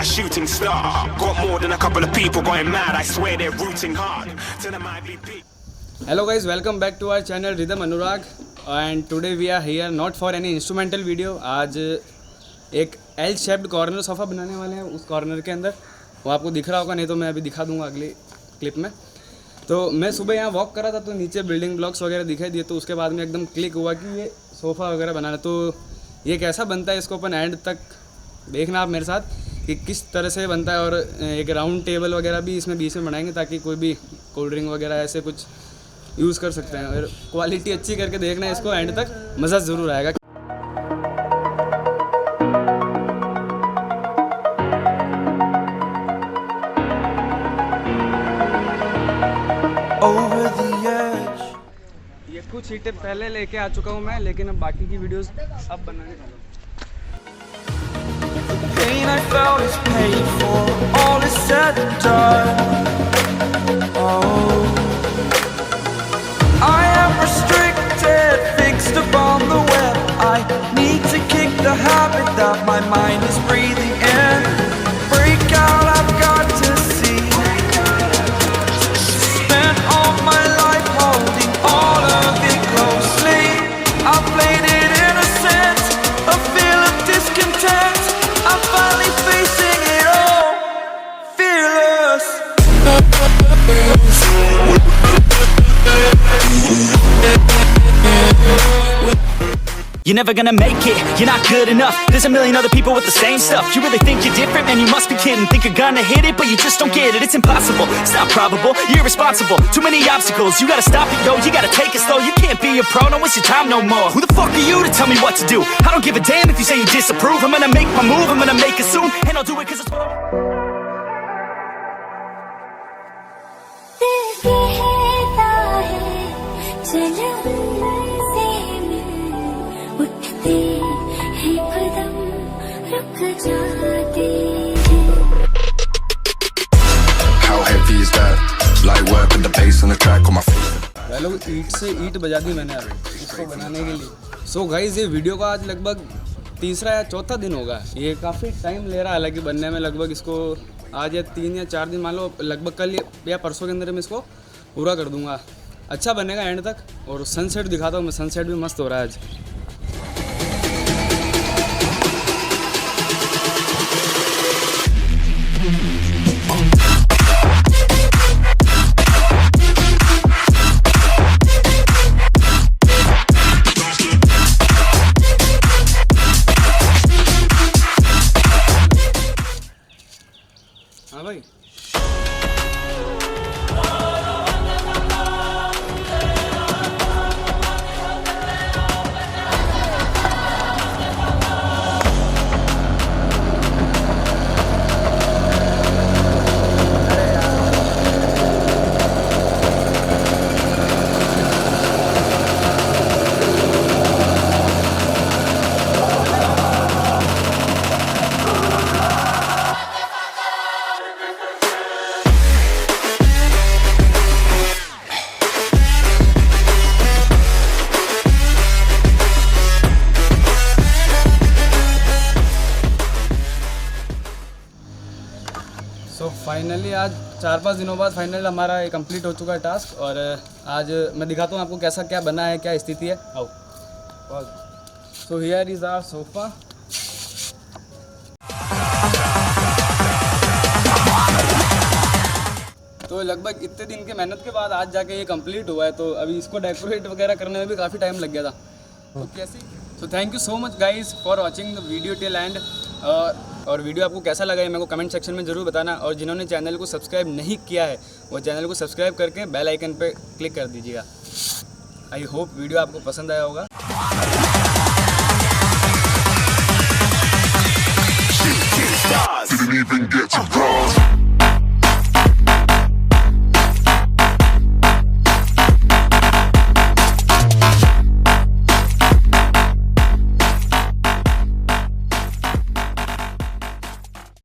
like a shooting star. Got more than a couple of people going mad. I swear they're rooting hard. Tell them I be big. Hello guys, welcome back to our channel Rhythm Anurag, and today we are here not for any instrumental video. आज एक L shaped corner sofa बनाने वाले हैं. उस corner के अंदर वो आपको दिख रहा होगा, नहीं तो मैं अभी दिखा दूंगा अगली क्लिप में. तो मैं सुबह यहाँ वॉक कर रहा था तो नीचे बिल्डिंग ब्लॉक्स वगैरह दिखाई दिए, तो उसके बाद में एकदम क्लिक हुआ कि ये सोफ़ा वगैरह बनाना. तो ये कैसा बनता है इसको अपन एंड तक देखना आप मेरे साथ कि किस तरह से बनता है. और एक राउंड टेबल वगैरह भी इसमें बीच में बनाएंगे ताकि कोई भी कोल्ड ड्रिंक वगैरह ऐसे कुछ यूज़ कर सकते हैं. और क्वालिटी अच्छी करके देखना है इसको एंड तक, मज़ा ज़रूर आएगा. ये कुछ ईंटें पहले लेके आ चुका हूँ मैं, लेकिन अब बाकी की वीडियोस अब बनाने वाला हूँ. Pain I felt is paid for, all is said and done. Oh, I am restricted, fixed upon the web. I need to kick the habit that my mind is breathing in. Break out, I've got to see. Spent all my life holding all of it closely. I played it innocent, a feel of discontent. I'm finally facing it all, fearless. You're never gonna make it, you're not good enough. There's a million other people with the same stuff. You really think you're different? Man, you must be kidding. Think you're gonna hit it, but you just don't get it. It's impossible, it's not probable, you're irresponsible. Too many obstacles, you gotta stop it, yo. You gotta take it slow, you can't be a pro. Don't waste your time no more. Who the fuck are you to tell me what to do? I don't give a damn if you say you disapprove. I'm gonna make my move, I'm gonna make it soon. And I'll do it cause it's what I How heavy is that? Light work with the bass on the track on my feet. लोग ईंट से ईंट बजा दी मैंने अभी इसको बनाने के लिए. सो गाइस, ये वीडियो का आज लगभग तीसरा या चौथा दिन होगा. ये काफ़ी टाइम ले रहा है हालांकि बनने में. लगभग इसको आज या 3 या 4 दिन मान लो, लगभग कल या परसों के अंदर मैं इसको पूरा कर दूंगा. अच्छा बनेगा एंड तक. और सनसेट दिखाता हूँ मैं, सनसेट भी मस्त हो रहा है आज. हाँ भाई, तो फाइनली आज 4-5 दिनों बाद फाइनल हमारा ये कंप्लीट हो चुका है टास्क. और आज मैं दिखाता हूँ आपको कैसा क्या बना है, क्या स्थिति है. आओ. So here is our sofa. तो लगभग इतने दिन के मेहनत के बाद आज जाके ये कंप्लीट हुआ है. तो अभी इसको डेकोरेट वगैरह करने में भी काफ़ी टाइम लग गया था. तो कैसी, so thank you so much guys for watching the video till and. और वीडियो आपको कैसा लगा है मेरे को कमेंट सेक्शन में ज़रूर बताना. और जिन्होंने चैनल को सब्सक्राइब नहीं किया है वो चैनल को सब्सक्राइब करके बेल आइकन पे क्लिक कर दीजिएगा. आई होप वीडियो आपको पसंद आया होगा. Didn't even get to cross.